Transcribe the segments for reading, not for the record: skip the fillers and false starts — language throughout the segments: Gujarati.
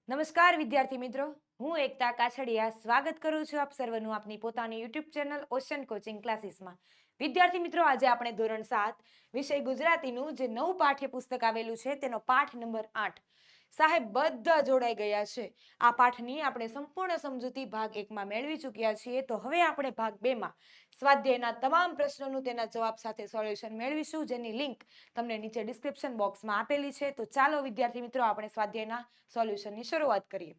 નમસ્કાર વિદ્યાર્થી મિત્રો, હું એકતા કાછડિયા સ્વાગત કરું છું આપ સર્વનું આપની પોતાની યુટ્યુબ ચેનલ ઓશન કોચિંગ ક્લાસીસમાં. વિદ્યાર્થી મિત્રો, આજે આપણે ધોરણ 7 વિષય ગુજરાતીનું જે નવું પાઠ્યપુસ્તક આવેલું છે તેનો પાઠ નંબર 8. સાહેબ બધા જોડાઈ ગયા છે. આ પાઠની આપણે સંપૂર્ણ સમજૂતી ભાગ 1માં મેળવી ચૂક્યા છીએ. તો હવે આપણે ભાગ 2માં સ્વાધ્યાયના તમામ પ્રશ્નોનું તેના જવાબ સાથે સોલ્યુશન મેળવીશું, જેની લિંક તમને નીચે ડિસ્ક્રિપ્શન બોક્સમાં આપેલી છે. તો ચાલો વિદ્યાર્થી મિત્રો, આપણે સ્વાધ્યાયના સોલ્યુશનની શરૂઆત કરીએ.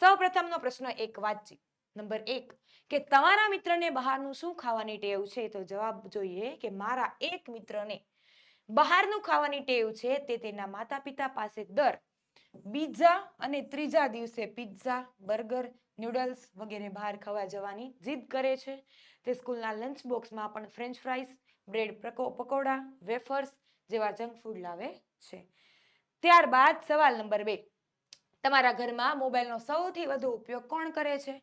સૌપ્રથમનો પ્રશ્ન 1 વાંચી. નંબર 1, કે તમારા મિત્રને બહારનું શું ખાવાની ટેવ છે? તો જવાબ જોઈએ કે મારા એક મિત્રને બહારનું ખાવાની ટેવ છે. તે તેના માતા પિતા પાસે દર બીજા અને ત્રીજા દિવસે પિઝા, બર્ગર, નૂડલ્સ વગેરે બહાર ખાવા જવાની જીદ કરે છે. તે સ્કૂલના લંચ બોક્સમાં પણ French fries, bread pakora, wafers જેવા જંક ફૂડ લાવે છે. ત્યારબાદ સવાલ નંબર 2, તમારા ઘરમાં મોબાઈલનો સૌથી વધુ ઉપયોગ કોણ કરે છે?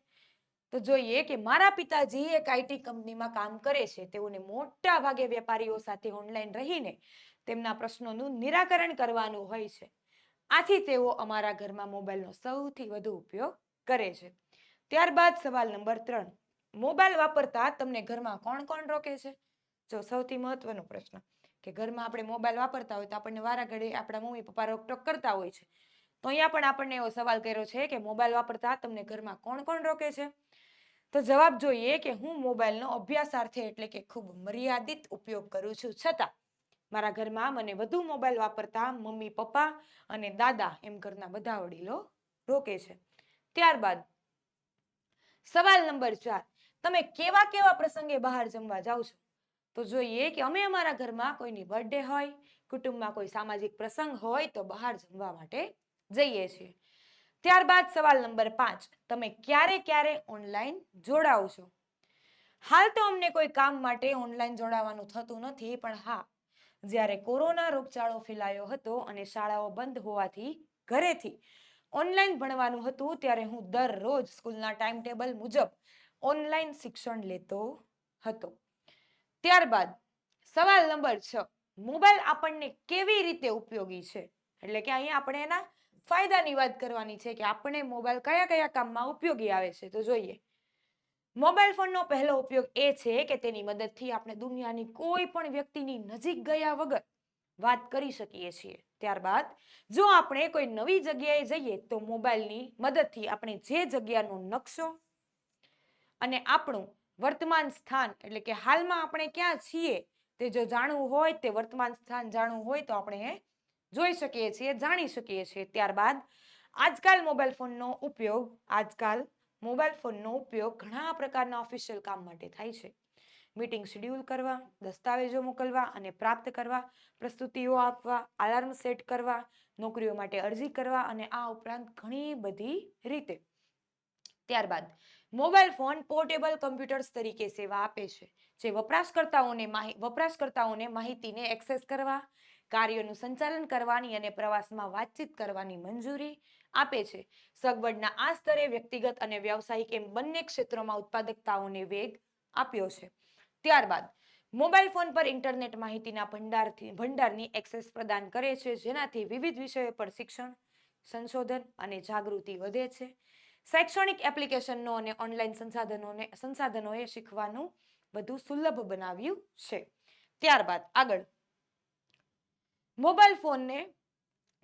તો જોઈએ કે મારા પિતાજી એક આઈટી કંપનીમાં કામ કરે છે. તેઓને મોટા ભાગે વેપારીઓ સાથે ઓનલાઈન રહીને તેમના પ્રશ્નોનું નિરાકરણ કરવાનું હોય છે. આથી તેઓ અમારા ઘરમાં મોબાઈલનો સૌથી વધુ ઉપયોગ કરે છે. ત્યારબાદ સવાલ નંબર 3, મોબાઈલ વાપરતા તમને ઘરમાં કોણ કોણ રોકે છે? જો સૌથી મહત્વનો પ્રશ્ન, કે ઘરમાં આપણે મોબાઈલ વાપરતા હોય તો આપણને વારાઘડી આપણા મમ્મી પપ્પા રોકટોક કરતા હોય છે. તો અહીંયા પણ આપણને એવો સવાલ કર્યો છે કે મોબાઈલ વાપરતા તમને ઘરમાં કોણ કોણ રોકે છે? તો જવાબ જોઈએ કે હું મોબાઈલનો અભ્યાસાર્થે એટલે કે ખૂબ મર્યાદિત ઉપયોગ કરું છું. છતાં મારા ઘરમાં મને વધુ મોબાઈલ વાપરતા મમ્મી પપ્પા અને દાદા એમ ઘરના બધા વડીલો રોકે છે. ત્યારબાદ સવાલ નંબર 4, તમે કેવા કેવા પ્રસંગે બહાર જમવા જાઓ છો? તો જોઈએ કે અમે અમારા ઘરમાં કોઈની બર્થડે હોય, કુટુંબમાં કોઈ સામાજિક પ્રસંગ હોય તો બહાર જમવા માટે જઈએ છીએ. ત્યારબાદ સવાલ નંબર 5, તમે ક્યારે ક્યારે ઓનલાઈન જોડાઓ છો? હાલ તો અમને કોઈ કામ માટે ઓનલાઈન જોડાવાનું થતું નથી, પણ હા, જ્યારે કોરોના રોગચાળો ફેલાયો હતો અને શાળાઓ બંધ હોવાથી ઘરેથી ઓનલાઈન ભણવાનું હતું, ત્યારે હું દરરોજ સ્કૂલના ટાઈમ ટેબલ મુજબ ઓનલાઈન શિક્ષણ લેતો હતો. ત્યારબાદ સવાલ નંબર 6, મોબાઈલ આપણને કેવી રીતે ઉપયોગી છે? એટલે કે અહીંયા આપણે એના ફાયદાની વાત કરવાની છે કે આપણે મોબાઈલ કયા કયા કામમાં ઉપયોગી આવે છે. તો જોઈએ, મોબાઈલ ફોનનો પહેલો ઉપયોગ એ છે કે તેની મદદથી આપણે દુનિયાની કોઈ પણ વ્યક્તિની નજીક ગયા વગર વાત કરી શકીએ છીએ. ત્યારબાદ જો આપણે કોઈ નવી જગ્યાએ જઈએ તો મોબાઈલની મદદથી આપણે જે જગ્યાનો નકશો અને આપણું વર્તમાન સ્થાન એટલે કે હાલમાં આપણે ક્યાં છીએ તે જો જાણવું હોય, તે વર્તમાન સ્થાન જાણવું હોય તો આપણે જોઈ શકીએ છીએ, જાણી શકીએ છીએ. ત્યારબાદ આજકાલ મોબાઈલ ફોનનો ઉપયોગ ઘણા પ્રકારના ઓફિશિયલ કામ માટે થાય છે. મીટિંગ શેડ્યુલ કરવા, દસ્તાવેજો મોકલવા અને પ્રાપ્ત કરવા, પ્રસ્તુતિઓ આપવા, અલાર્મ સેટ કરવા, નોકરીઓ માટે અરજી કરવા અને આ ઉપરાંત ઘણી બધી રીતે. ત્યારબાદ મોબાઈલ ફોન પોર્ટેબલ કમ્પ્યુટર્સ તરીકે સેવા આપે છે, જે વપરાશકર્તાઓને માહિતીને એક્સેસ કરવા, કાર્યોનું સંચાલન કરવાની અને પ્રવાસમાં વાતચીત કરવાની મંજૂરી આપે છે. સગવડના આ સ્તરે વ્યક્તિગત અને વ્યવસાયિક એમ બંને ક્ષેત્રોમાં ઉત્પાદકતાઓને વેગ આપ્યો છે. ત્યારબાદ મોબાઈલ ફોન પર ઇન્ટરનેટ માહિતીના ભંડારની એક્સેસ પ્રદાન કરે છે, જેનાથી વિવિધ વિષયો પર શિક્ષણ, સંશોધન અને જાગૃતિ વધે છે. શૈક્ષણિક એપ્લિકેશનો અને ઓનલાઈન સંસાધનોએ શીખવાનું વધુ સુલભ બનાવ્યું છે. ત્યારબાદ આગળ, મોબાઈલ ફોનને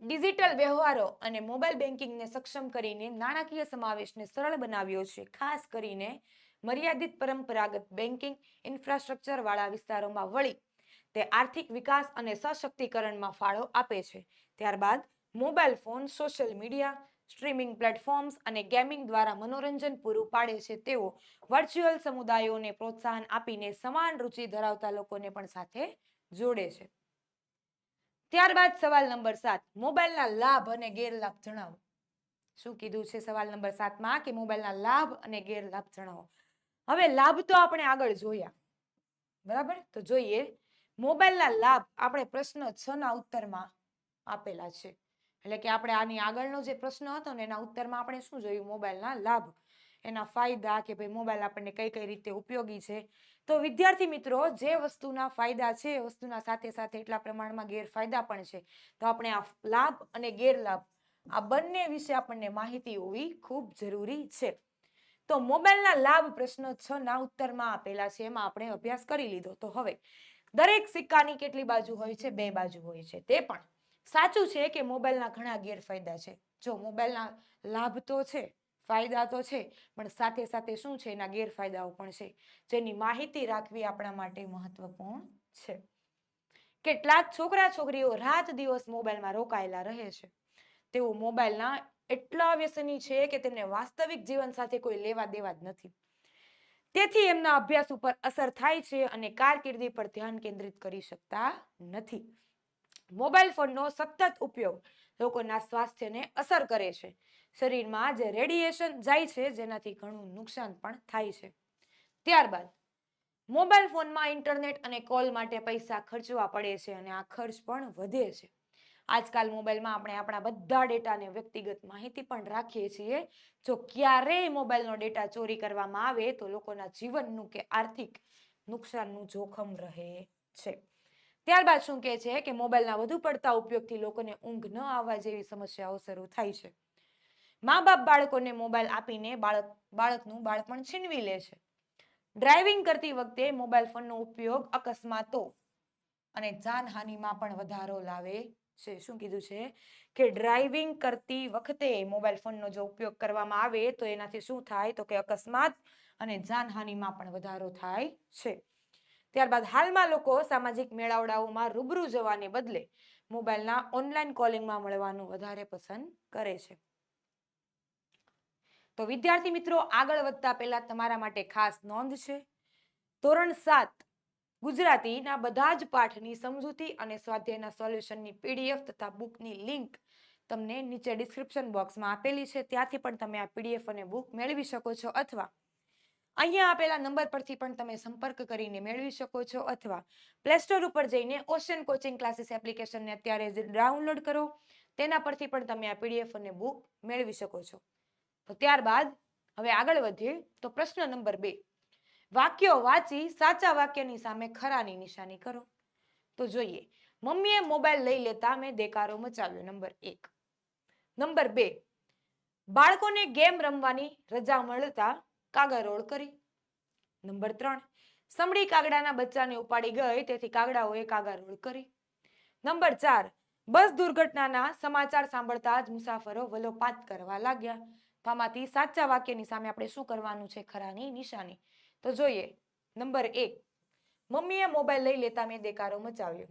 ડિજિટલ વ્યવહારો અને મોબાઈલ બેન્કિંગને સક્ષમ કરીને નાણાકીય સમાવેશને સરળ બનાવ્યો છે. ખાસ કરીને મર્યાદિત પરંપરાગત બેન્કિંગ ઇન્ફ્રાસ્ટ્રક્ચર વાળા વિસ્તારોમાં વળી તે આર્થિક વિકાસ અને સશક્તિકરણમાં ફાળો આપે છે. ત્યારબાદ mobile phone social media, streaming platforms અને ગેમિંગ દ્વારા મનોરંજન પૂરું પાડે છે. તેઓ વર્ચ્યુઅલ સમુદાયોને પ્રોત્સાહન આપીને સમાન રુચિ ધરાવતા લોકોને પણ સાથે જોડે છે. ત્યારબાદ સવાલ નંબર 7, મોબાઈલના લાભ અને ગેરલાભ જણાવો. શું કીધું છે સવાલ નંબર 7માં? કે મોબાઈલના લાભ અને ગેરલાભ જણાવો. હવે લાભ તો આપણે આગળ જોયા, બરાબર? તો જોઈએ, મોબાઈલના લાભ આપણે પ્રશ્ન 6 ના ઉત્તરમાં આપેલા છે. એટલે કે આપણે આની આગળનો જે પ્રશ્ન હતો ને એના ઉત્તરમાં આપણે શું જોયું? મોબાઈલના લાભ, એના ફાયદા, કે ભાઈ મોબાઈલ આપણને કઈ કઈ રીતે ઉપયોગી છે. તો વિદ્યાર્થી મિત્રો, જે વસ્તુના ફાયદા છે એ વસ્તુના સાથે સાથે એટલા પ્રમાણમાં ગેરફાયદા પણ છે. તો આપણે આ લાભ અને ગેરલાભ આ બંને વિશે આપણને માહિતી હોવી ખૂબ જરૂરી છે. તો મોબાઈલના લાભ પ્રશ્ન 6 ના ઉત્તરમાં આપેલા છે, એમાં આપણે અભ્યાસ કરી લીધો. તો હવે દરેક સિક્કાની કેટલી બાજુ હોય છે? 2 બાજુ હોય છે. તે પણ સાચું છે કે મોબાઈલના ઘણા ગેરફાયદા છે. જો મોબાઈલના લાભ તો છે, ફાયદા તો છે, પણ સાથે સાથે શું છે? એના ગેરફાયદાઓ પણ છે, જેની માહિતી રાખવી આપણા માટે મહત્વપૂર્ણ છે. કેટલાક છોકરા છોકરીઓ રાત દિવસ મોબાઈલમાં રોકાયેલા રહે છે. તેઓ મોબાઈલના એટલા વ્યસની છે કે તેમને વાસ્તવિક જીવન સાથે કોઈ લેવા દેવા જ નથી. તેથી એમના અભ્યાસ ઉપર અસર થાય છે અને કારકિર્દી પર ધ્યાન કેન્દ્રિત કરી શકતા નથી. મોબાઈલ ફોનનો સતત ઉપયોગ લોકોના સ્વાસ્થ્યને અસર કરે છે. શરીરમાં જે રેડિયેશન જાય છે, જેનાથી ઘણું નુકસાન પણ થાય છે. ત્યારબાદ મોબાઈલ ફોનમાં ઇન્ટરનેટ અને કોલ માટે પૈસા ખર્ચવા પડે છે અને આ ખર્ચ પણ વધે છે. આજકાલ મોબાઈલમાં આપણે આપણા બધા ડેટાને વ્યક્તિગત માહિતી પણ રાખીએ છીએ. જો ક્યારેય મોબાઈલનો ડેટા ચોરી કરવામાં આવે તો લોકોના જીવનનું કે આર્થિક નુકસાનનું જોખમ રહે છે. ત્યારબાદ શું કહે છે કે મોબાઈલના વધુ પડતા ઉપયોગથી લોકોને ઊંઘ ન આવવા જેવી સમસ્યાઓ શરૂ થાય છે. મા બાપ બાળકોને મોબાઈલ આપીને બાળકનું બાળપણ છીનવી લે છે. ડ્રાઇવિંગ કરતી વખતે મોબાઈલ ફોનનો ઉપયોગ અકસ્માતો અને જાનહાનિમાં પણ વધારો લાવે છે. શું કીધું છે કે ડ્રાઇવિંગ કરતી વખતે મોબાઈલ ફોનનો જો ઉપયોગ કરવામાં આવે તો એનાથી શું થાય? તો કે અકસ્માત અને જાનહાનિમાં પણ વધારો થાય છે. ત્યારબાદ હાલમાં લોકો સામાજિક મેળાવડાઓમાં રૂબરૂ જવાને બદલે મોબાઈલના ઓનલાઈન કોલિંગમાં મળવાનું વધારે પસંદ કરે છે. તો વિદ્યાર્થી મિત્રો, આગળ વધતા પહેલા તમારા માટે ખાસ નોંધ છે. ધોરણ 7 ગુજરાતીના બધા જ પાઠની સમજૂતી અને સ્વાધ્યાયના સોલ્યુશનની PDF તથા બુકની લિંક તમને નીચે ડિસ્ક્રિપ્શન બોક્સમાં આપેલી છે. ત્યાંથી પણ તમે આ PDF અને બુક મેળવી શકો છો, અથવા અહીંયા આપેલા નંબર પરથી પણ તમે સંપર્ક કરીને મેળવી શકો છો, અથવા પ્લે સ્ટોર ઉપર જઈને ઓશન કોચિંગ ક્લાસીસ એપ્લિકેશનને અત્યારે જ ડાઉનલોડ કરો. તેના પરથી પણ તમે આ PDF અને બુક મેળવી શકો છો. તો ત્યારબાદ હવે આગળ વધીએ તો પ્રશ્ન નંબર 2. વાક્યો વાંચી સાચા વાક્યની સામે ખરાની નિશાની કરો. તો જોઈએ, મમ્મીએ મોબાઈલ લઈ લેતા મેં દેકારો મચાવ્યો. નંબર 1. નંબર 2, બાળકોને ગેમ રમવાની રજા મળતા કાગરોળ કરી. નંબર 3, સમડી કાગડાના બચ્ચાને ઉપાડી ગઈ તેથી કાગડાઓએ કાગરોળ કરી. નંબર 4, બસ દુર્ઘટનાના સમાચાર સાંભળતા જ મુસાફરો વલોપાત કરવા લાગ્યા. તો આમાંથી સાચા વાક્યની સામે આપણે શું કરવાનું છે? ખરાની નિશાની. તો જોઈએ, નંબર 1, મમ્મીએ મોબાઈલ લઈ લેતા મેં દેકારો મચાવ્યો.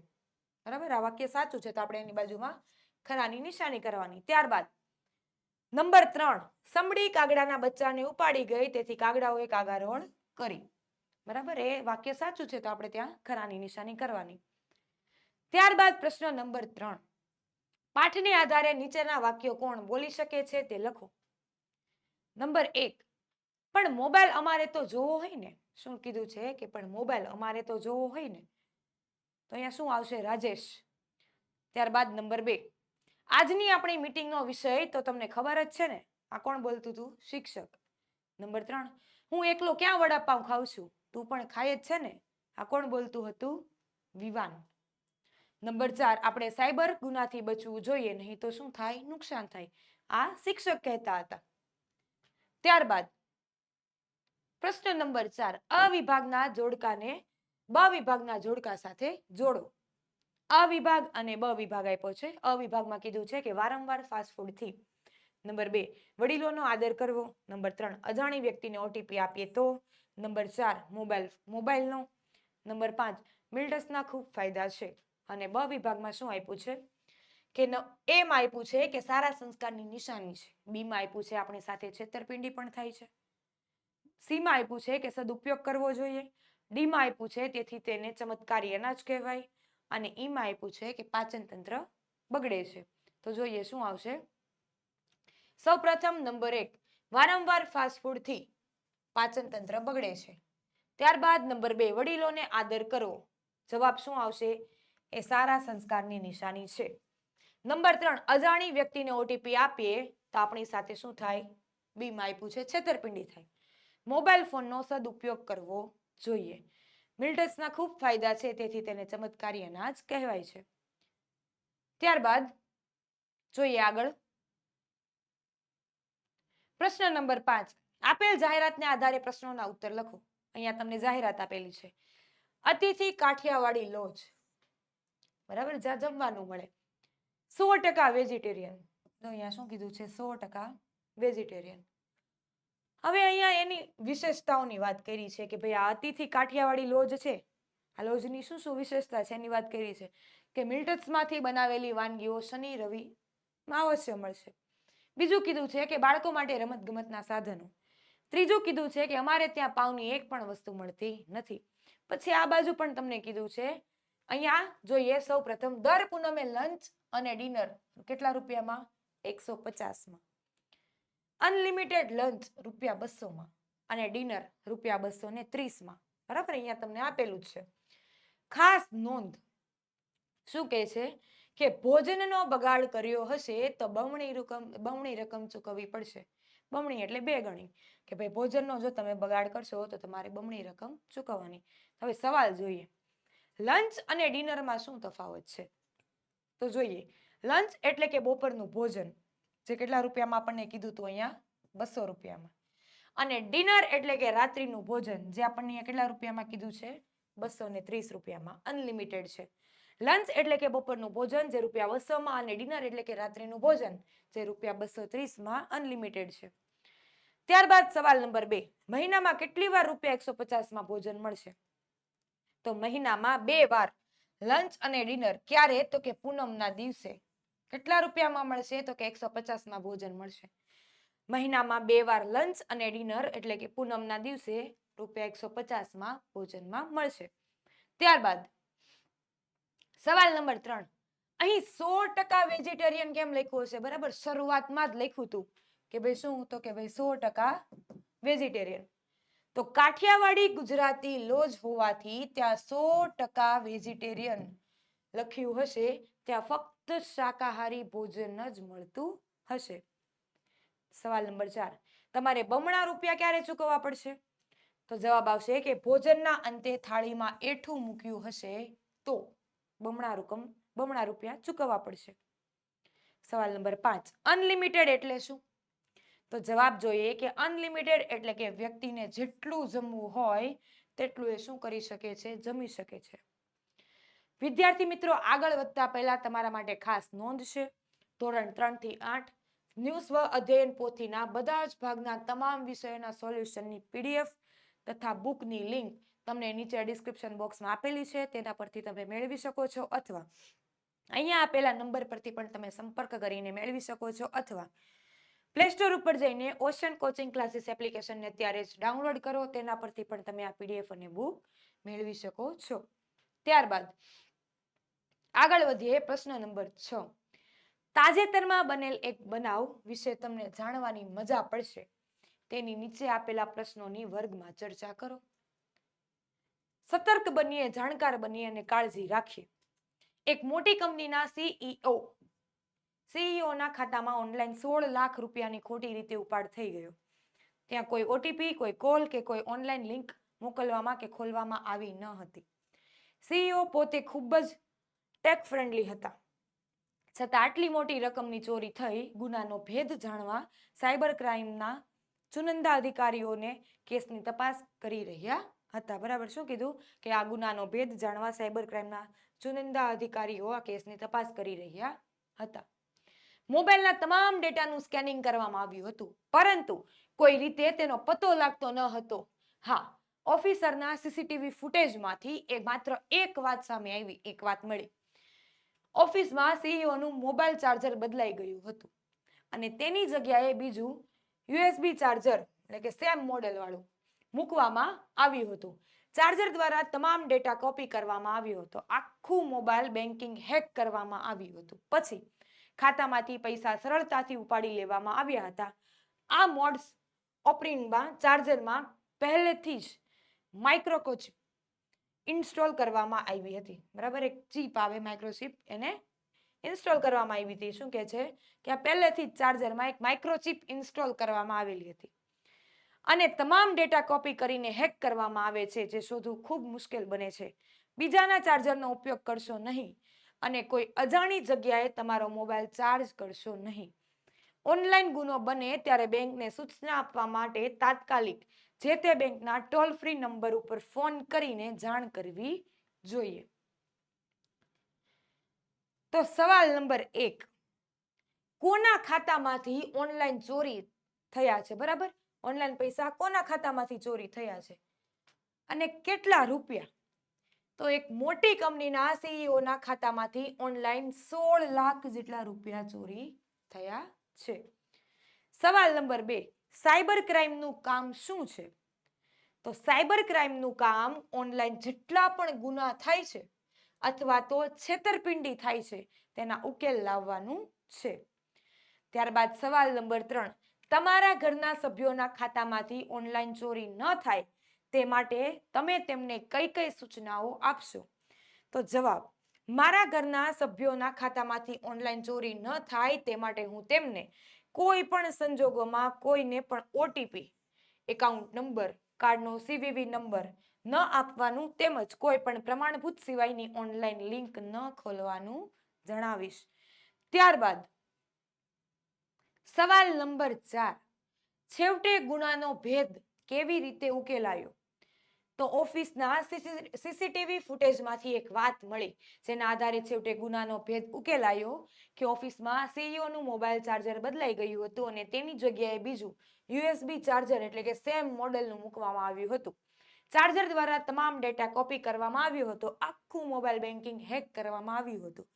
બરાબર, આ વાક્ય સાચું છે તો આપણે એની બાજુમાં ખરાની નિશાની કરવાની. ત્યારબાદ નંબર 3, સમડી કાગડાના બચ્ચાને ઉપાડી ગઈ તેથી કાગડાઓએ કાગારોળ કરી. બરાબર, એ વાક્ય સાચું છે તો આપણે ત્યાં ખરાની નિશાની કરવાની. ત્યારબાદ પ્રશ્ન નંબર 3, પાઠને આધારે નીચેના વાક્યો કોણ બોલી શકે છે તે લખો. નંબર 1, પણ મોબાઈલ અમારે તો જોવો હોય ને. શું કીધું છે કે પણ મોબાઈલ અમારે તો જોવો હોય ને. તો અહીંયા શું આવશે? રાજેશ. ત્યારબાદ નંબર 2, આજની આપણી મીટિંગનો વિષય તો તમને ખબર જ છે ને. આ કોણ બોલતું હતું? શિક્ષક. નંબર 3, હું એકલો ક્યાં વડાપાઉં ખાઉં છું? તું પણ ખાય જ છે ને. આ કોણ બોલતું હતું? વિવાન. નંબર 4, આપણે સાયબર ગુનાથી બચવું જોઈએ, નહીં તો શું થાય? નુકસાન થાય. આ શિક્ષક કહેતા હતા. ત્યારબાદ પ્રશ્ન નંબર 4, અ વિભાગના જોડકાને બ વિભાગના જોડકા સાથે જોડો. અ વિભાગ અને બ વિભાગ આપ્યો છે. અ વિભાગમાં કીધું છે કે વારંવાર ફાસ્ટ ફૂડથી. નંબર 2, વડીલોનો આદર કરવો. નંબર 3, અજાણી વ્યક્તિને OTP આપીએ તો. નંબર 4, મોબાઈલનો. નંબર 5, મિલ્ટસના ખૂબ ફાયદા છે. અને બ વિભાગમાં શું આપ્યું છે કે એમાં આપ્યું છે કે સારા સંસ્કારની નિશાની છે. બીમાં આપ્યું છે આપણી સાથે છેતરપિંડી પણ થાય છે. સીમાં આપ્યું છે કે સદુપયોગ કરવો જોઈએ. ડીમાં આપ્યું છે તેથી તેને ચમત્કારી અનાજ કહેવાય. અને ઈમાં આપ્યું છે કે પાચન તંત્ર બગડે છે. તો જોઈએ શું આવશે. સૌપ્રથમ નંબર 1, વારંવાર ફાસ્ટ ફૂડથી પાચન તંત્ર બગડે છે. ત્યારબાદ નંબર 2, વડીલોને આદર કરવો. જવાબ શું આવશે? એ સારા સંસ્કારની નિશાની છે. નંબર 3, અજાણી વ્યક્તિને OTP આપીએ તો આપણી સાથે શું થાય? બીમાં આપ્યું છે છેતરપિંડી થાય. મોબાઈલ ફોનનો સદુપયોગ કરવો જોઈએ. મિલ્ટસના ખૂબ ફાયદા છે તેથી તેને ચમત્કારી અનાજ કહેવાય છે. ત્યારબાદ જોઈએ આગળ. પ્રશ્ન નંબર 5. આપેલ જાહેરાતને આધારે પ્રશ્નોના ઉત્તર લખો. અહીંયા તમને જાહેરાત આપેલી છે. અતિથિ કાઠિયાવાડી લોજ, બરાબર, જ્યાં જમવાનું મળે, 100% વેજીટેરિયન. તો અહીંયા શું કીધું છે? 100% વેજીટેરિયન. હવે અહીંયા એની વિશેષતાઓની વાત કરી છે કે ભાઈ આ અતિથિ કાઠિયાવાડી લોજ છે, આ લોજની શું શું વિશેષતા છે એની વાત કરી છે કે મિલ્ટસમાંથી બનાવેલી વાનગીઓ શનિ રવિમાં અવશ્ય મળશે. બીજું કીધું છે કે બાળકો માટે રમત ગમતના સાધનો. ત્રીજું કીધું છે કે અમારે ત્યાં પાવની એક પણ વસ્તુ મળતી નથી. પછી આ બાજુ પણ તમને કીધું છે, અહીંયા જોઈએ સૌ પ્રથમ, દર પૂનમે લંચ અને ડિનર કેટલા રૂપિયામાં? 150માં. અનલિમિટેડ લંચ ₹200માં અને ડિનર ₹230માં. બરાબર, અહીંયા તમને આપેલું જ છે. ખાસ નોંધ, શું કહે છે કે ભોજનનો બગાડ કર્યો હશે તો બમણી રકમ ચૂકવવી પડશે. બમણી એટલે 2 ગણી, કે ભાઈ ભોજનનો જો તમે બગાડ કરશો તો તમારે બમણી રકમ ચૂકવવાની. હવે સવાલ જોઈએ, લંચ અને ડિનરમાં શું તફાવત છે? તો જોઈએ, લંચ એટલે કે બપોરનું ભોજન, જે કેટલા રૂપિયામાં આપણને કીધું હતું? અહીંયા 200 રૂપિયામાં. અને ડિનર એટલે કે રાત્રિનું ભોજન, જે આપણને અહીંયા કેટલા રૂપિયામાં કીધું છે? 230 રૂપિયામાં. અનલિમિટેડ છે. લંચ એટલે કે બપોરનું ભોજન, જે ₹200માં, અને ડિનર એટલે કે રાત્રિનું ભોજન, જે ₹230માં અનલિમિટેડ છે. ત્યારબાદ સવાલ નંબર 2, મહિનામાં કેટલી વાર ₹150માં ભોજન મળશે? તો મહિનામાં 2 વાર લંચ અને ડિનર. ક્યારે? તો કે પૂનમના દિવસે. કેટલા રૂપિયામાં મળશે? તો કે 150માં ભોજન મળશે. મહિનામાં 2 વાર લંચ અને ડિનર એટલે કે પૂનમના દિવસે ₹150માં ભોજનમાં મળશે. ત્યારબાદ સવાલ નંબર 3, અહીં 100% વેજીટેરિયન કેમ લખ્યું હશે? બરાબર, શરૂઆતમાં જ લખ્યું હતું કે ભાઈ શું? તો કે ભાઈ 100% વેજીટેરિયન. તો કાઠિયાવાડી ગુજરાતી લોજ હોવાથી ત્યાં 100% વેજીટેરિયન લખ્યું હશે, ત્યાં ફક્ત શાકાહારી ભોજન જ મળતું હશે. સવાલ નંબર 4, તમારે બમણા રૂપિયા ક્યારે ચૂકવવા પડશે? તો જવાબ આવશે કે ભોજનના અંતે થાળીમાં એઠું મૂક્યું હશે તો બમણા રૂપિયા ચૂકવવા પડશે. સવાલ નંબર 5, અનલિમિટેડ એટલે શું? તો જવાબ જોઈએ કે અનલિમિટેડ એટલે કે વ્યક્તિને જેટલું જમવું હોય તેટલું એ શું કરી શકે છે? જમી શકે છે. વિદ્યાર્થી મિત્રો, આગળ વધતા પહેલા તમારા માટે ખાસ નોંધ છે. ધોરણ 3 થી 8 ન્યૂ સ્વ અધ્યયન પોથીના બધા જ ભાગના તમામ વિષયોના સોલ્યુશનની PDF તથા બુકની લિંક તમને નીચે ડિસ્ક્રિપ્શન બોક્સમાં આપેલી છે, તેના પરથી તમે મેળવી શકો છો, અથવા અહીંયા આપેલા નંબર પરથી પણ તમે સંપર્ક કરીને મેળવી શકો છો, અથવા પ્લે સ્ટોર ઉપર જઈને ઓશન કોચિંગ ક્લાસીસ એપ્લિકેશનને અત્યારે જ ડાઉનલોડ કરો, તેના પરથી પણ તમે આ PDF અને બુક મેળવી શકો છો. ત્યારબાદ આગળ વધીએ. પ્રશ્ન નંબર 6, તાજેતરમાં બનેલ એક બનાવ વિશે તમને જાણવાની મજા પડશે. તેની નીચે આપેલા પ્રશ્નોની વર્ગમાં ચર્ચા કરો. સતર્ક બનીએ, જાણકાર બનીએ અને કાળજી રાખીએ. એક મોટી કંપનીના સીઈઓના ખાતામાં ઓનલાઈન 16 લાખ રૂપિયાની ખોટી રીતે ઉપાડ થઈ ગયો. ત્યાં કોઈ OTP, કોઈ કોલ કે કોઈ ઓનલાઈન લિંક મોકલવામાં કે ખોલવામાં આવી ન હતી. સીઈઓ પોતે ખૂબ જ ટેક ફ્રેન્ડલી હતા, છતાં આટલી મોટી રકમની ચોરી થઈ. ગુનાનો ભેદ જાણવા સાયબર ક્રાઇમના ચુનંદા અધિકારીઓને કેસની તપાસ કરી રહ્યા હતા. બરાબર, શું કીધું? કે આ ગુનાનો ભેદ જાણવા સાયબર ક્રાઇમના ચુનંદા અધિકારીઓ આ કેસની તપાસ કરી રહ્યા હતા. મોબાઈલના તમામ ડેટાનું સ્કેનિંગ કરવામાં આવ્યું હતું, પરંતુ કોઈ રીતે તેનો પતો લાગતો ન હતો. હા, ઓફિસરના CCTV ફૂટેજમાંથી માત્ર એક વાત સામે આવી, એક વાત મળી. ઓફિસમાં સીઈઓનું મોબાઈલ ચાર્જર બદલાઈ ગયું હતું અને તેની જગ્યાએ બીજું USB ચાર્જર એટલે કે સેમ મોડેલ વાળું મૂકવામાં આવ્યું હતું. ચાર્જર દ્વારા તમામ ડેટા કોપી કરવામાં આવ્યો હતો. આખું મોબાઈલ બેન્કિંગ હેક કરવામાં આવ્યું હતું. પછી ખાતામાંથી પૈસા સરળતાથી ઉપાડી લેવામાં આવ્યા હતા. આ મોડ્સ ઓપરેટિંગમાં ચાર્જરમાં પહેલેથી જ માઇક્રોચિપ ઇન્સ્ટોલ કરવામાં આવી હતી. બરાબર, એક ચિપ આવે માઇક્રોચિપ, એને ઇન્સ્ટોલ કરવામાં આવી હતી. શું કહે છે કે આ પહેલેથી જ ચાર્જરમાં એક માઇક્રોચિપ ઇન્સ્ટોલ કરવામાં આવેલી હતી અને તમામ ડેટા કોપી કરીને હેક કરવામાં આવે છે, જે શોધવું ખૂબ મુશ્કેલ બને છે. બીજાના ચાર્જરનો ઉપયોગ કરશો નહીં અને કોઈ અજાણી જગ્યાએ તમારો મોબાઈલ ચાર્જ કરશો નહીં. ઓનલાઈન ગુનો બને ત્યારે બેંકને સૂચના આપવા માટે તાત્કાલિક જે તે બેંકના ટોલ ફ્રી નંબર ઉપર ફોન કરીને જાણ કરવી જોઈએ. તો સવાલ નંબર 1, કોના ખાતામાંથી ઓનલાઈન ચોરી થયા છે? બરાબર, ઓનલાઈન પૈસા કોના ખાતામાંથી ચોરી થયા છે અને કેટલા રૂપિયા? તો એક મોટી કંપનીના સીઈઓના ખાતામાંથી ઓનલાઈન 16 લાખ જેટલા રૂપિયા ચોરી થયા છે. સવાલ નંબર 2, સાયબર ક્રાઇમનું કામ શું છે? તો સાયબર ક્રાઇમનું કામ ઓનલાઈન જેટલા પણ ગુના થાય છે અથવા તો છેતરપિંડી થાય છે તેના ઉકેલ લાવવાનું છે. ત્યારબાદ સવાલ નંબર 3, તમારા ઘરના સભ્યોના ખાતામાંથી ઓનલાઈન ચોરી ન થાય તે માટે તમે તેમને કઈ કઈ સૂચનાઓ આપશો? તો જવાબ, મારા ઘરના સભ્યોના ખાતામાંથી ઓનલાઈન ચોરી ન થાય તે માટે હું તેમને કોઈ પણ સંજોગોમાં કોઈને પણ ઓટીપી, એકાઉન્ટ નંબર, કાર્ડનો સીવીવી નંબર ન આપવાનું તેમજ કોઈ પણ પ્રમાણભૂત સિવાયની ઓનલાઈન લિંક ન ખોલવાનું જણાવીશ. ત્યારબાદ સવાલ નંબર 4, છેવટે ગુનાનો ભેદ કેવી રીતે ઉકેલાયો? તો ઓફિસના સીસીટીવી ફૂટેજમાંથી એક વાત મળી જેના આધારે છેવટે ગુનાનો ભેદ ઉકેલાયો કે ઓફિસમાં સીઈઓનું મોબાઈલ ચાર્જર બદલાઈ ગયું હતું અને તેની જગ્યાએ બીજું યુએસબી ચાર્જર એટલે કે સેમ મોડેલનું મૂકવામાં આવ્યું હતું. ચાર્જર દ્વારા તમામ ડેટા કોપી કરવામાં આવ્યો હતો. આખું મોબાઈલ બેન્કિંગ હેક કરવામાં આવ્યું હતું.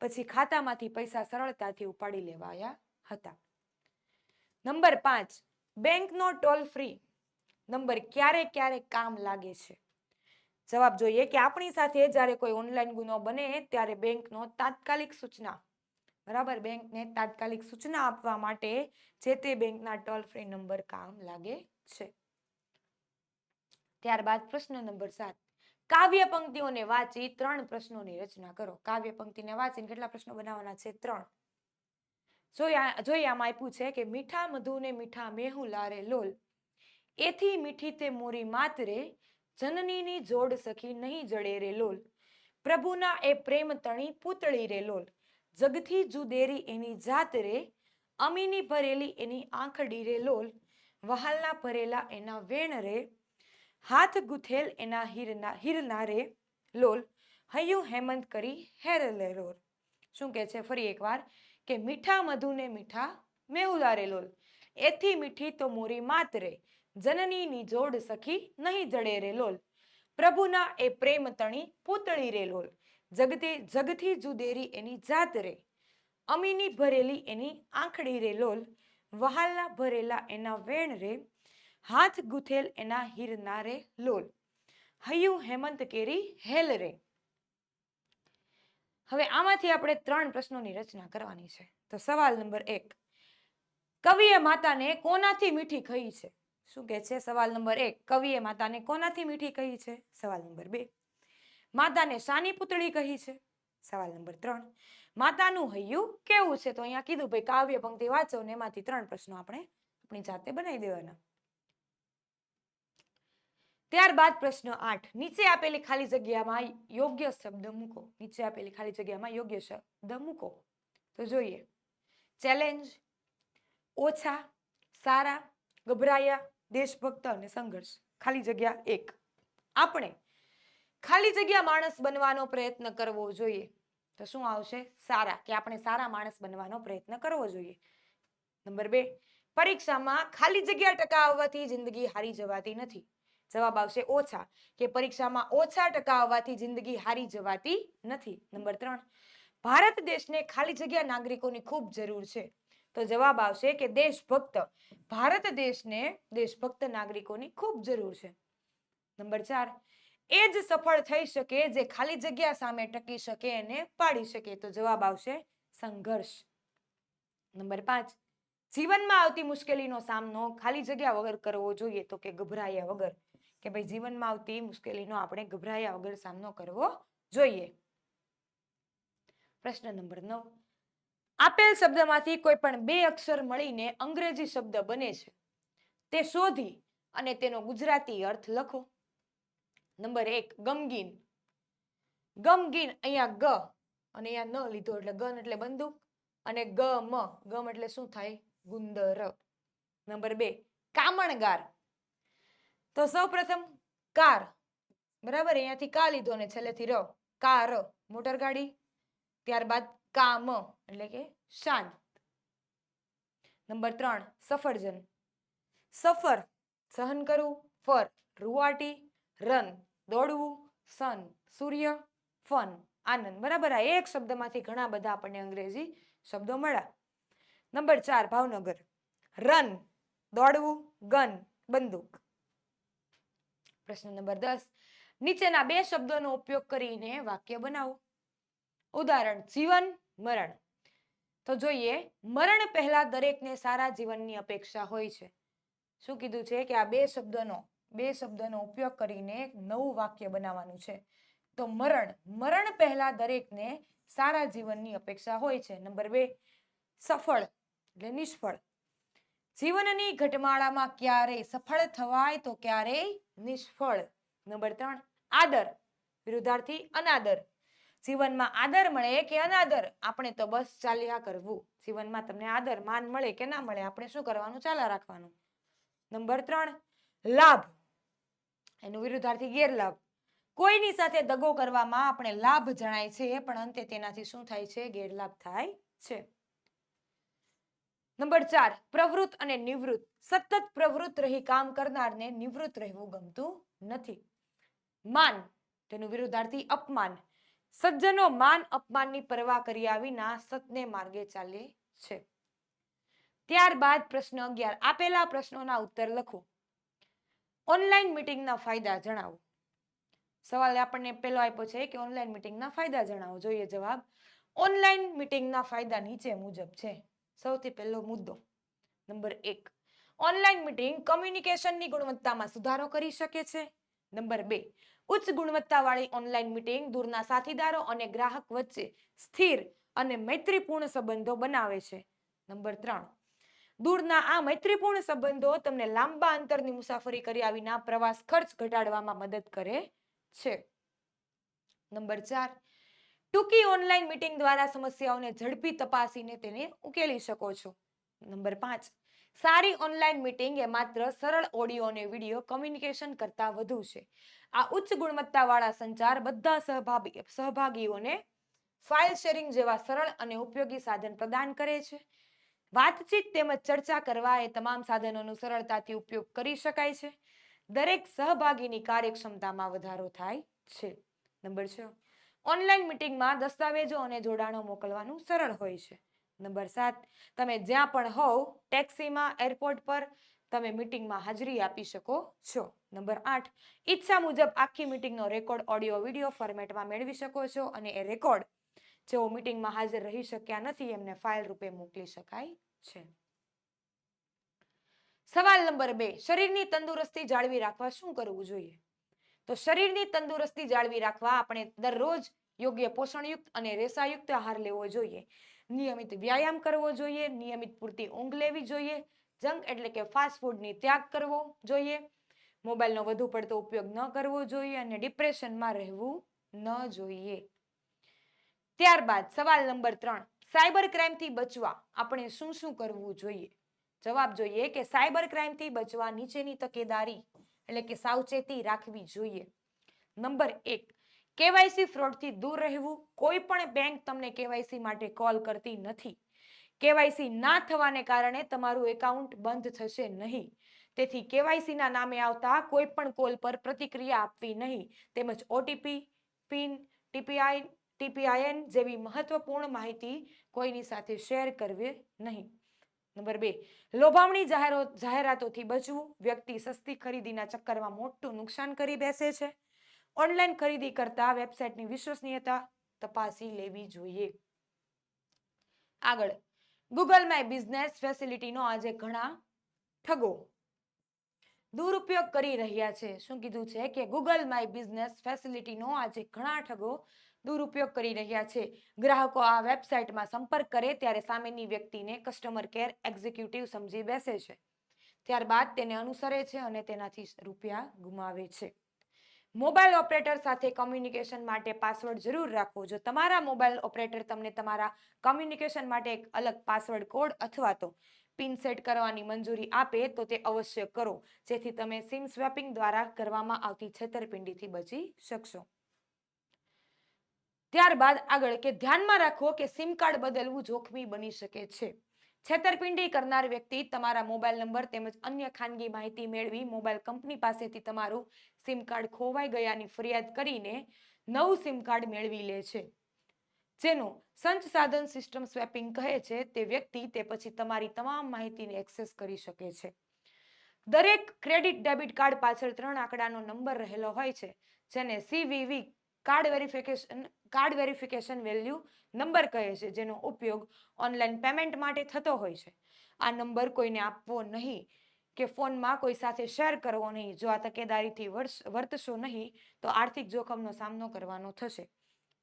પછી ખાતામાંથી પૈસા સરળતાથી ઉપાડી લેવાયા હતા. નંબર 5, બેંકનો ટોલ ફ્રી નંબર ક્યારે ક્યારે કામ લાગે છે? જવાબ જોઈએ કે આપણી સાથે જ્યારે કોઈ ઓનલાઈન ગુનો બને ત્યારે બેંકનો તાત્કાલિક સૂચના, બરાબર, બેંકને તાત્કાલિક સૂચના આપવા માટે જે તે બેંકના ટોલ ફ્રી નંબર કામ લાગે છે. ત્યારબાદ પ્રશ્ન નંબર 7, કાવ્ય પંક્તિઓને વાંચી 3 પ્રશ્નોની રચના કરો. કાવ્ય પંક્તિને વાંચીને કેટલા પ્રશ્નો બનાવવાના છે? 3. જોઈએ આમાં આપ્યું છે કે મીઠા મધુને મીઠા મેહુલા રે લોલ, એથી મીઠી તે મોરી માત રે, જનનીની જોડ સખી નહીં જડે રે લોલ, પ્રભુના એ પ્રેમ તણી પૂતળી રે લોલ, જગથી જુદેરી એની જાત રે, અમીની ભરેલી એની આંખડી રે લોલ, વહાલના ભરેલા એના વેણ રે, હાથ ગુથેલ એના હીરના રે લોલ, હૈયું હેમંત કરી હેર લે લોલ. શું કે છે? ફરી એકવાર કે મીઠા મધુને મીઠા મેહુલા રે લોલ, એથી મીઠી તો મોરી માત રે, જનનીની જોડ સખી નહીં જડે રે લોલ, પ્રભુના એ પ્રેમ તણી પૂતળી રે લોલ, જગથી જુદેરી એની જાત રે, અમીની ભરેલી એની આંખડી રે લોલ, વહાલના ભરેલા એના વેણ રે, હાથ ગુથેલ એના હીરના રે લોલ, હૈયું હેમંત કેરી હેલ રે. હવે આમાંથી આપણે 3 પ્રશ્નોની રચના કરવાની છે. તો સવાલ નંબર 1, કવિએ માતાને કોનાથી મીઠી કહી છે? શું કે છે? સવાલ નંબર 1, કવિએ માતાને કોનાથી મીઠી કહી છે? સવાલ નંબર 2, માતાને શાની પુતળી કહી છે? સવાલ નંબર 3, માતાનું હૈયું કેવું છે? તો અહીંયા કીધું ભાઈ કાવ્ય પંક્તિ વાંચો ને એમાંથી 3 પ્રશ્નો આપણે આપણી જાતે બનાવી દેવાના. ત્યારબાદ પ્રશ્ન 8, નીચે આપેલી ખાલી જગ્યામાં યોગ્ય શબ્દ મૂકો. નીચે આપેલી ખાલી જગ્યામાં યોગ્ય શબ્દ મૂકો. તો જોઈએ, ચેલેન્જ, ઓછા, સારા, ગભરાયા, દેશભક્ત અને સંઘર્ષ. ખાલી જગ્યા 1, આપણે ખાલી જગ્યા માણસ બનવાનો પ્રયત્ન કરવો જોઈએ. તો શું આવશે? સારા, કે આપણે સારા માણસ બનવાનો પ્રયત્ન કરવો જોઈએ. નંબર 2, પરીક્ષામાં ખાલી જગ્યા ટકાવવાથી જિંદગી હારી જવાતી નથી. જવાબ આવશે ઓછા, કે પરીક્ષામાં ઓછા ટકા આવવાથી જિંદગી હારી જવાતી નથી. નંબર 3, ભારત દેશને ખાલી જગ્યા નાગરિકોની ખૂબ જરૂર છે. તો જવાબ આવશે કે દેશભક્ત, ભારત દેશને દેશભક્ત નાગરિકોની ખૂબ જરૂર છે. નંબર 4, એ જ સફળ થઈ શકે જે ખાલી જગ્યા સામે ટકી શકે અને પાડી શકે. તો જવાબ આવશે સંઘર્ષ. નંબર 5, જીવનમાં આવતી મુશ્કેલીનો સામનો ખાલી જગ્યા વગર કરવો જોઈએ. તો કે ગભરાયા વગર, કે ભાઈ જીવનમાં આવતી મુશ્કેલીનો આપણે ગભરાયા વગર સામનો કરવો જોઈએ. પ્રશ્ન નંબર 9, આપેલ શબ્દમાંથી કોઈ પણ 2 અક્ષર મળીને અંગ્રેજી શબ્દ બને છે તે શોધી અને તેનો ગુજરાતી અર્થ લખો. નંબર 1, ગમગીન. ગમગીન, અહીંયા ગ અને અહીંયા ન લીધો એટલે ગન એટલે બંદૂક અને ગમ, ગમ એટલે શું થાય? ગુંદર. નંબર 2 કામણગાર. તો સૌપ્રથમ કાર, બરાબર, અહીંયાથી કા લીધો ને છેલ્લેથી ર, કાર મોટર ગાડી. ત્યારબાદ કામ એટલે કે શાંત. નંબર 3 સફરજન. સફર સહન કરવું, ફર રૂવાટી, રન દોડવું, સન સૂર્ય, ફન આનંદ. બરાબર, આ એક શબ્દમાંથી ઘણા બધા આપણને અંગ્રેજી શબ્દો મળ્યા. નંબર 4 ભાવનગર. રન દોડવું, ગન બંદૂક. પ્રશ્ન નંબર 10 નીચેના બે શબ્દોનો ઉપયોગ કરીને વાક્ય બનાવો. ઉદાહરણ જીવન, મરણ. તો જોઈએ, મરણ પહેલા દરેકને સારા જીવનની અપેક્ષા હોય છે. શું કીધું છે કે આ બે શબ્દોનો ઉપયોગ કરીને એક નવું વાક્ય બનાવવાનું છે. તો મરણ પહેલા દરેકને સારા જીવનની અપેક્ષા હોય છે. નંબર 2 સફળ એટલે નિષ્ફળ. જીવનની ઘટમાળામાં ક્યારેય સફળ થવાય તો ક્યારેય નિષ્ફળ. નંબર 3 આદર વિરુદ્ધાર્થી અનાદર. જીવનમાં આદર મળે કે અનાદર, આપણે તો બસ ચાલ્યા કરવું. જીવનમાં તમને આદર માન મળે કે ના મળે, આપણે શું કરવાનું, ચાલ્યા રાખવાનું. નંબર 3 લાભ, એનું વિરુદ્ધાર્થી ગેરલાભ. કોઈની સાથે દગો કરવામાં આપણે લાભ જણાય છે, પણ અંતે તેનાથી શું થાય છે, ગેરલાભ થાય છે. નંબર 4 પ્રવૃત્ત અને નિવૃત્ત. સતત પ્રવૃત્ત રહી કામ કરનારને નિવૃત્ત રહેવું ગમતું નથી. માન, તેનું વિરુદ્ધાર્થી અપમાન. સજ્જનો માન અપમાનની પરવા કર્યા વિના સતને માર્ગે ચાલે છે. ત્યારબાદ પ્રશ્ન 11, આપેલા પ્રશ્નોના ઉત્તર લખો. ઓનલાઈન મીટિંગના ફાયદા જણાવો. સવાલ આપણને પહેલો આપ્યો છે કે ઓનલાઈન મીટિંગના ફાયદા જણાવો. જોઈએ જવાબ. ઓનલાઈન મીટિંગના ફાયદા નીચે મુજબ છે. સૌથી પહેલો મુદ્દો નંબર 1, ઓનલાઈન મીટિંગ કમ્યુનિકેશનની ગુણવત્તામાં સુધારો કરી શકે છે. નંબર 2, ઉચ્ચ ગુણવત્તાવાળી ઓનલાઈન મીટિંગ દૂરના સાથીદારો અને ગ્રાહક વચ્ચે સ્થિર અને મૈત્રીપૂર્ણ સંબંધો બનાવે છે. નંબર 3, દૂરના આ મૈત્રીપૂર્ણ સંબંધો તમને લાંબા અંતરની મુસાફરી કર્યા વિના પ્રવાસ ખર્ચ ઘટાડવામાં મદદ કરે છે. નંબર 4, ટૂંકી ઓનલાઈન મીટિંગ દ્વારા સમસ્યાઓને ઝડપી તપાસીને તેને ઉકેલી શકો છો. નંબર 5, સારી ઓનલાઈન મીટિંગ એ માત્ર સરળ ઓડિયો અને વિડીયો કમ્યુનિકેશન કરતા વધુ છે. આ ઉચ્ચ ગુણવત્તાવાળા સંચાર બધા સહભાગીઓને ફાઇલ શેરિંગ જેવા સરળ અને ઉપયોગી સાધન પ્રદાન કરે છે. વાતચીત તેમજ ચર્ચા કરવા એ તમામ સાધનોનો સરળતાથી ઉપયોગ કરી શકાય છે. દરેક સહભાગીની કાર્યક્ષમતામાં વધારો થાય છે. નંબર 6, ઓનલાઈન મીટિંગમાં દસ્તાવેજો અને જોડાણો મોકલવાનું સરળ હોય છે. નંબર 7, તમે જ્યાં પણ હોવ, ટેક્સીમાં, એરપોર્ટ પર, તમે મીટિંગમાં હાજરી આપી શકો છો. નંબર 8, ઈચ્છા મુજબ આખી મીટિંગનો રેકોર્ડ ઓડિયો વિડીયો ફોર્મેટમાં મેળવી શકો છો અને એ રેકોર્ડ જેઓ મીટિંગમાં હાજર રહી શક્યા નથી એમને ફાઇલ રૂપે મોકલી શકાય છે. સવાલ નંબર 2, શરીરની તંદુરસ્તી જાળવી રાખવા શું કરવું જોઈએ? તો શરીરની તંદુરસ્તી જાળવી રાખવા આપણે દરરોજ યોગ્ય પોષણયુક્ત અને રેસાયુક્ત આહાર લેવો જોઈએ. નિયમિત વ્યાયામ કરવો જોઈએ. નિયમિત પૂરતી ઊંઘ લેવી જોઈએ. જંક એટલે કે ફાસ્ટ ફૂડની ત્યાગ કરવો જોઈએ. મોબાઈલનો વધુ પડતો ઉપયોગ ન કરવો જોઈએ અને ડિપ્રેશનમાં રહેવું ન જોઈએ. ત્યારબાદ સવાલ નંબર 3, સાયબર ક્રાઇમથી બચવા આપણે શું શું કરવું જોઈએ? જવાબ જોઈએ કે સાયબર ક્રાઇમથી બચવા નીચેની તકેદારી એટલે કે સાવચેતી રાખવી જોઈએ. નંબર 1, કેવાયસી ફ્રોડથી દૂર રહેવું. કોઈ પણ બેંક તમને કેવાયસી માટે કોલ કરતી નથી. કેવાયસી ના થવાને કારણે તમારું એકાઉન્ટ બંધ થશે નહીં. તેથી કેવાયસીના નામે આવતા કોઈ પણ કોલ પર પ્રતિક્રિયા આપવી નહીં. તેમજ ઓટીપી, પિન, ટીપીઆઈએન જેવી મહત્વપૂર્ણ માહિતી કોઈની સાથે શેર કરવી નહીં. નંબર 2, લોભામણી જાહેરાતોથી બચવું. વ્યક્તિ સસ્તી ખરીદીના ચક્કરમાં મોટું નુકસાન કરી બેસે છે. ઓનલાઈન ખરીદી કરતા વેબસાઇટની વિશ્વસનીયતા તપાસી લેવી જોઈએ. આગળ, ગૂગલ માય બિઝનેસ ફેસિલિટીનો આજે ઘણા ઠગો દુરુપયોગ કરી રહ્યા છે. શું કીધું છે કે ગૂગલ માય બિઝનેસ ફેસિલિટીનો આજે ઘણા ઠગો દુરુપયોગ કરી રહ્યા છે. ગ્રાહકો આ વેબસાઇટમાં સંપર્ક કરે ત્યારે સામેની વ્યક્તિને કસ્ટમર કેર એક્ઝિક્યુટિવ સમજી બેસે છે. ત્યારબાદ તેને અનુસરે છે અને તેનાથી રૂપિયા ગુમાવે છે. મોબાઈલ ઓપરેટર સાથે કમ્યુનિકેશન માટે પાસવર્ડ જરૂર રાખવો. જો તમારા મોબાઈલ ઓપરેટર તમને તમારા કમ્યુનિકેશન માટે એક અલગ પાસવર્ડ કોડ અથવા તો પિન સેટ કરવાની મંજૂરી આપે તો તે અવશ્ય કરો, જેથી તમે સિમ સ્વેપિંગ દ્વારા કરવામાં આવતી છેતરપિંડીથી બચી શકશો. ત્યારબાદ આગળ કે ધ્યાનમાં રાખો કે સિમ કાર્ડ બદલવું જોખમી બની શકે છે. છેતરપિંડી કરનાર વ્યક્તિ તમારા મોબાઈલ નંબર તેમજ અન્ય ખાનગી માહિતી મેળવી મોબાઈલ કંપની પાસેથી તમારું સિમ કાર્ડ ખોવાઈ ગયાની ફરિયાદ કરીને નવું સિમ કાર્ડ મેળવી લે છે, જેનું સંસાધન સિસ્ટમ સ્વેપિંગ કહે છે. તે વ્યક્તિ તે પછી તમારી તમામ માહિતીને એક્સેસ કરી શકે છે. દરેક ક્રેડિટ ડેબિટ કાર્ડ પાછળ 3 આંકડાનો નંબર રહેલો હોય છે, જેને CVV card verification value number કહે છે, જેનો ઉપયોગ ઓનલાઈન પેમેન્ટ માટે થતો હોય છે. આ નંબર કોઈને આપવો નહીં કે ફોનમાં કોઈ સાથે શેર કરવો નહીં. જો આ તકેદારીથી વર્તશો નહીં તો આર્થિક જોખમનો સામનો કરવાનો થશે.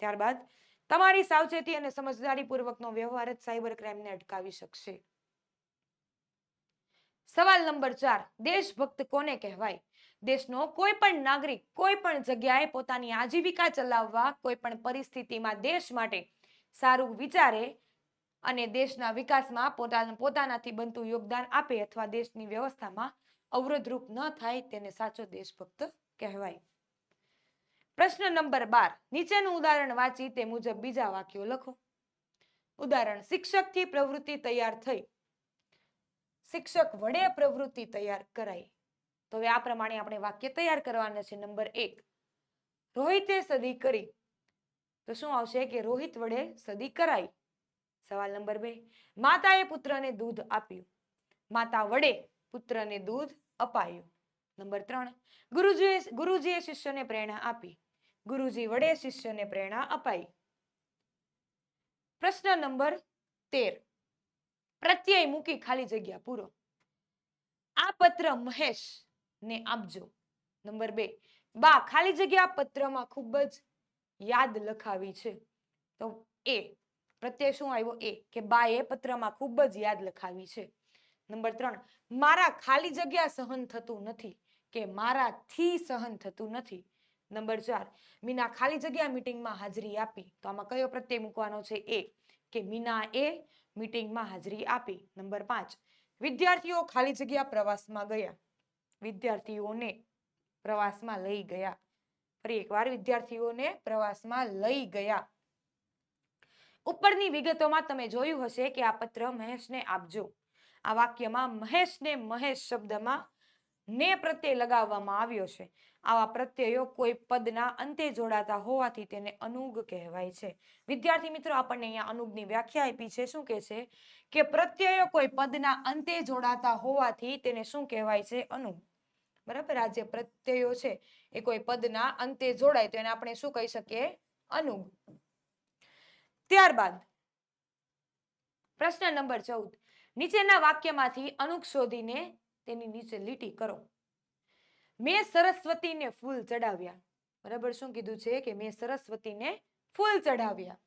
ત્યારબાદ તમારી સાવચેતી અને સમજદારીપૂર્વકનો વ્યવહાર જ સાયબર ક્રાઇમને અટકાવી શકશે. સવાલ નંબર 4, દેશભક્ત કોને કહેવાય? દેશનો કોઈ પણ નાગરિક કોઈ પણ જગ્યાએ પોતાની આજીવિકા ચલાવવા કોઈ પણ પરિસ્થિતિમાં દેશ માટે સારું વિચારે અને દેશના વિકાસમાં પોતાનાથી બનતું યોગદાન આપે અથવા દેશની વ્યવસ્થામાં અવરોધરૂપ ન થાય, તેને સાચો દેશભક્ત કહેવાય. પ્રશ્ન નંબર 12, નીચેનું ઉદાહરણ વાંચી તે મુજબ બીજા વાક્યો લખો. ઉદાહરણ, શિક્ષકથી પ્રવૃત્તિ તૈયાર થઈ, શિક્ષક વડે પ્રવૃત્તિ તૈયાર કરાઈ. તો હવે આ પ્રમાણે આપણે વાક્ય તૈયાર કરવાના છે. નંબર 1, રોહિતે સદી કરી, તો શું આવશે કે રોહિત વડે સદી કરાઈ. સવાલ નંબર 2, માતાએ પુત્રને દૂધ આપ્યું, માતા વડે પુત્રને દૂધ અપાયું. નંબર 3, ગુરુજીએ શિષ્યને પ્રેરણા આપી, ગુરુજી વડે શિષ્યને પ્રેરણા અપાઈ. પ્રશ્ન નંબર 13, પ્રત્યય મૂકી ખાલી જગ્યા પૂરો. આ પત્ર મહેશ ને આપજો. નંબર 2, બા ખાલી જગ્યા પત્રમાં ખૂબ જ યાદ લખાવી છે. તો એ પ્રત્યય શું આવ્યો? એ કે બાએ પત્રમાં ખૂબ જ યાદ લખાવી છે. નંબર 3, મારા ખાલી જગ્યા સહન થતું નથી, કે મારાથી સહન થતું નથી. નંબર 4, મીના ખાલી જગ્યા મીટિંગમાં હાજરી આપી. તો આમાં કયો પ્રત્યય મૂકવાનો છે? એ કે મીના એ મીટિંગમાં હાજરી આપી. નંબર 5, વિદ્યાર્થીઓ ખાલી જગ્યા પ્રવાસમાં ગયા, વિદ્યાર્થીઓને પ્રવાસમાં લઈ ગયા. ફરી એકવાર, વિદ્યાર્થીઓને પ્રવાસમાં લઈ ગયા. ઉપરની વિગતોમાં તમે જોયું હશે કે આ પત્ર મહેશને આપજો. આ વાક્યમાં મહેશને મહેશ શબ્દમાં ને પ્રત્યય લગાવવામાં આવ્યો છે. આવા પ્રત્યયો કોઈ પદના અંતે જોડાતા હોવાથી તેને અનુગ કહેવાય છે. વિદ્યાર્થી મિત્રો, આપણને અહીંયા અનુગની વ્યાખ્યા આપી છે. શું કહે છે કે પ્રત્યયો કોઈ પદના અંતે જોડાતા હોવાથી તેને શું કહેવાય છે? અનુગ. બરાબર. આ જે પ્રત્યયો છે એ કોઈ પદના અંતે જોડાય તો એને આપણે શું કહી શકીએ? અનુગ. ત્યારબાદ પ્રશ્ન નંબર 14, નીચેના વાક્યમાંથી અનુગ શોધીને તેની નીચે લીટી કરો. મેં સરસ્વતીને ફૂલ ચડાવ્યા. બરાબર. શું કીધું છે કે મેં સરસ્વતીને ફૂલ ચડાવ્યા.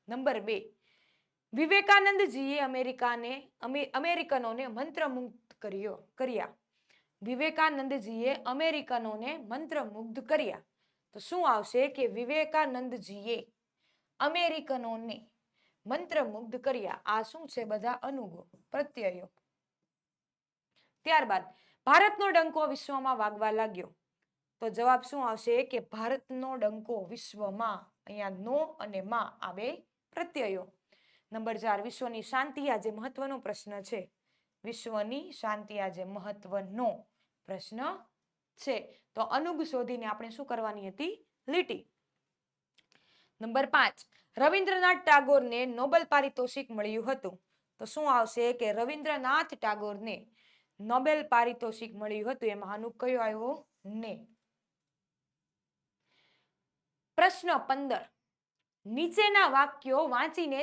નંબર 2, વિવેકાનંદજીએ અમેરિકનોને મંત્રમુગ્ધ કર્યા. વિવેકાનંદજીએ અમેરિકનોને મંત્રમુગ્ધ કર્યા. તો શું આવશે કે વિવેકાનંદજીએ અમેરિકનોને મંત્રમુગ્ધ કર્યા. આ શું છે? બધા અનુગો, પ્રત્યયો. ત્યારબાદ ભારતનો ડંકો વિશ્વમાં વાગવા લાગ્યો. તો જવાબ શું આવશે કે ભારતનો ડંકો વિશ્વમાં. અહીંયા નો અને માં આ બે પ્રત્યયો. નંબર 4, વિશ્વની શાંતિ આજે મહત્વનો પ્રશ્ન છે. વિશ્વની શાંતિ આજે મહત્વનો પ્રશ્ન છે. તો અનુગ શોધીને આપણે શું કરવાની હતી? લીટી. નંબર 5, રવિન્દ્રનાથ ટાગોરને નોબેલ પારિતોષિક મળ્યું હતું. તો શું આવશે કે રવિન્દ્રનાથ ટાગોરને નોબેલ પારિતોષિક મળ્યું હતું. એમાં અનુગ કયો આવ્યો? ને. પ્રશ્ન 15, નીચેના વાક્યો વાંચીને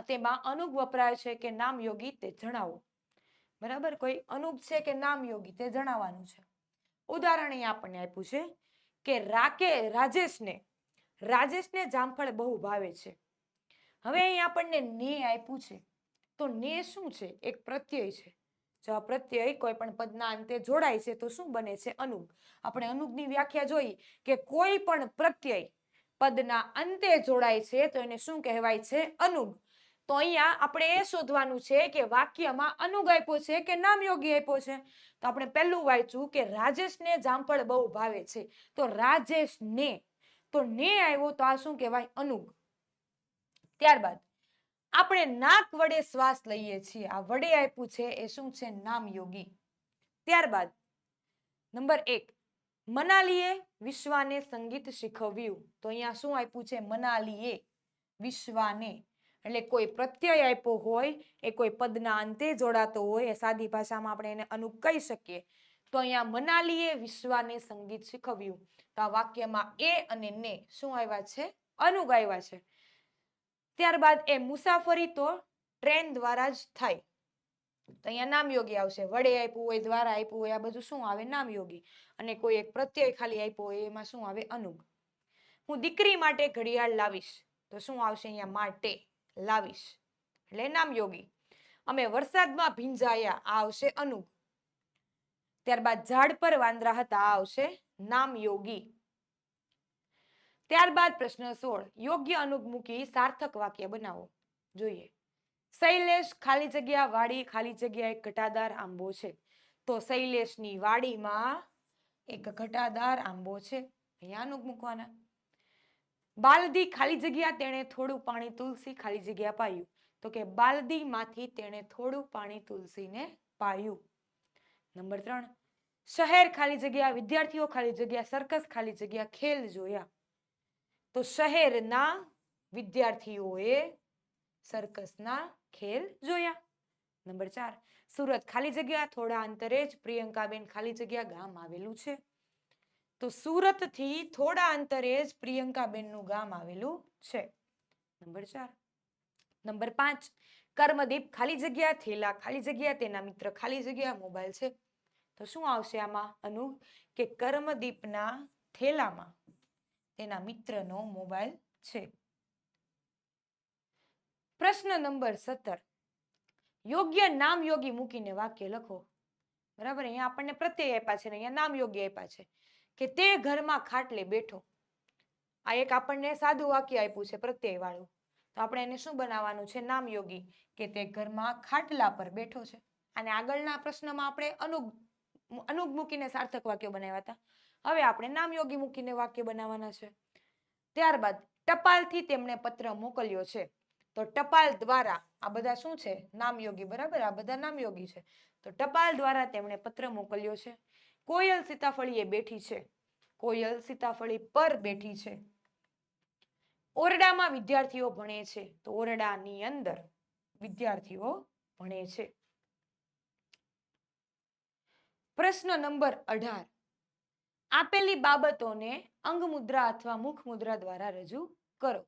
તેમાં અનુગ વપરાય છે કે નામયોગી તે જણાવો. બરાબર. કોઈ અનુગ છે કે નામયોગી તે જણાવવાનું છે. ઉદાહરણ અહીંયા આપણને આપ્યું છે કે રાજેશને જામફળ બહુ ભાવે છે. હવે અહીં આપણને ને આપ્યું છે. તો ને શું છે? એક પ્રત્યય છે. જો આ પ્રત્યય કોઈ પણ પદના અંતે જોડાય છે તો શું બને છે? અનુગ. આપણે અનુગની વ્યાખ્યા જોઈ કે કોઈ પણ પ્રત્યય પદના અંતે જોડાય છે તો એને શું કહેવાય છે? અનુગ. તો અહીંયા આપણે એ શોધવાનું છે કે વાક્યમાં અનુગ આપ્યો છે કે નામયોગી આપ્યો છે. તો આપણે પહેલું વાંચ્યું કે રાજેશને જામફળ બહુ ભાવે છે. તો રાજેશને, તો ને આવ્યો તો આ શું કહેવાય? અનુગ. ત્યારબાદ આપણે નાક વડે શ્વાસ લઈએ છીએ. આ વડે આપ્યું છે એ શું છે? નામયોગી. ત્યારબાદ નંબર 1, મનાલીએ વિશ્વાને સંગીત શીખવ્યું. તો અહીંયા શું આપ્યું છે? મનાલીએ વિશ્વાને, એટલે કોઈ પ્રત્યય આપ્યો હોય, એ કોઈ પદના અંતે જોડાતો હોય, એ સાદી ભાષામાં આપણે એને અનુગ કહી શકીએ. તો અહીંયા મનાલીએ વિશ્વાને સંગીત શીખવ્યું. તો આ વાક્યમાં એ અને ને શું આવ્યા છે? અનુગ આવ્યા છે. ત્યારબાદ એ મુસાફરી તો ટ્રેન દ્વારા જ થાય. તો અહીંયા નામયોગી આવશે. વડે આપ્યું હોય, દ્વારા આપ્યું હોય, આ બધું શું આવે? નામયોગી. અને કોઈ એક પ્રત્યય ખાલી આપ્યો હોય એમાં શું આવે? અનુગ. હું દીકરી માટે ઘડિયાળ લાવીશ. તો શું આવશે અહીંયા? માટે લાવીશ, એટલે નામયોગી. અમે વરસાદમાં ભીંજાયા, આ આવશે અનુગ. ત્યારબાદ ઝાડ પર વાંદરા હતા, આ આવશે નામયોગી. ત્યારબાદ પ્રશ્ન 16, યોગ્ય અનુગ મૂકી સાર્થક વાક્ય બનાવો. જોઈએ. શૈલેષ ખાલી જગ્યા વાડી ખાલી જગ્યા એક ઘટાદાર આંબો છે. તો શૈલેષની વાડીમાં એક ઘટાદાર આંબો છે, અહીંયા અનુગ મૂકવાના. બાલદી ખાલી જગ્યા તેણે થોડું પાણી તુલસી ખાલી જગ્યા પાયું. તો કે બાલદીમાંથી તેણે થોડું પાણી તુલસીને પાયું. નંબર 3, શહેર ખાલી જગ્યા વિદ્યાર્થીઓ ખાલી જગ્યા સર્કસ ખાલી જગ્યા ખેલ જોયા. તો શહેરના વિદ્યાર્થીઓએ સર્કસના ખેલ જોયા. નંબર 4, સુરત ખાલી જગ્યા થોડા અંતરે જ પ્રિયંકાબેન ખાલી જગ્યા ગામ આવેલું છે. તો સુરત થી થોડા અંતરે જ પ્રિયંકાબેનનું ગામ આવેલું છે. નંબર 4. નંબર 5, કર્મદીપ ખાલી જગ્યા થેલા ખાલી જગ્યા તેના મિત્ર ખાલી જગ્યા મોબાઈલ છે. તો શું આવશે આમાં અનુગ? કે કર્મદીપના થેલામાં તેના મિત્રનો મોબાઈલ છે. પ્રશ્ન નંબર 17, યોગ્ય નામયોગી મૂકીને વાક્ય લખો. બરાબર, અહીંયા આપણને પ્રત્યય આપ્યા છે ને અહીંયા નામયોગી આપ્યા છે. કે તે ઘરમાં ખાટલે બેઠો, આ એક આપણને સાદું વાક્ય આપ્યું છે પ્રત્યય વાળું. તો આપણે એને શું બનાવવાનું છે? નામયોગી. કે તે ઘરમાં ખાટલા પર બેઠો છે. અને આગળના પ્રશ્નમાં આપણે અનુગ મૂકીને સાર્થક વાક્યો બનાવ્યા હતા. હવે આપણે નામયોગી મૂકીને વાક્ય બનાવવાના છે. ત્યારબાદ ટપાલથી તેમણે પત્ર મોકલ્યો છે. તો ટપાલ દ્વારા, આ બધા શું છે? નામયોગી. બરાબર, આ બધા નામયોગી છે. તો ટપાલ દ્વારા તેમણે પત્ર મોકલ્યો છે. કોયલ સીતાફળીએ બેઠી છે. કોયલ સીતાફળી પર બેઠી છે. ઓરડામાં વિદ્યાર્થીઓ ભણે છે. તો ઓરડાની અંદર વિદ્યાર્થીઓ ભણે છે. પ્રશ્ન નંબર 18, આપેલી બાબતોને અંગમુદ્રા અથવા મુખ મુદ્રા દ્વારા રજૂ કરો.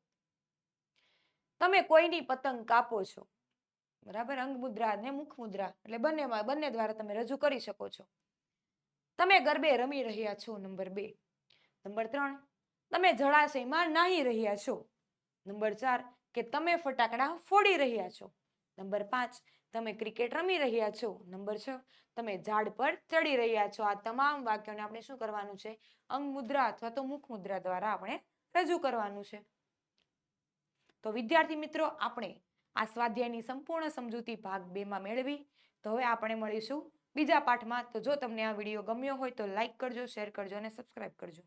તમે કોઈની પતંગ કાપો છો. બરાબર, અંગમુદ્રા અને મુખ મુદ્રા એટલે બંને દ્વારા તમે રજૂ કરી શકો છો. તમે ગરબે રમી રહ્યા છો. નંબર 2. નંબર 3, તમે જળાશયમાં નાહી રહ્યા છો. નંબર 4, કે તમે ફટાકડા ફોડી રહ્યા છો. નંબર 5, તમે ક્રિકેટ રમી રહ્યા છો. નંબર 6, તમે ઝાડ પર ચડી રહ્યા છો. આ તમામ વાક્યોને આપણે શું કરવાનું છે? અંગમુદ્રા અથવા તો મુખ મુદ્રા દ્વારા આપણે રજૂ કરવાનું છે. તો વિદ્યાર્થી મિત્રો, આપણે આ સ્વાધ્યાયની સંપૂર્ણ સમજૂતી ભાગ 2 માં મેળવી. તો હવે આપણે મળીશું બીજા પાઠમાં. તો જો તમને આ વિડીયો ગમ્યો હોય તો લાઈક કરજો, શેર કરજો અને સબસ્ક્રાઇબ કરજો.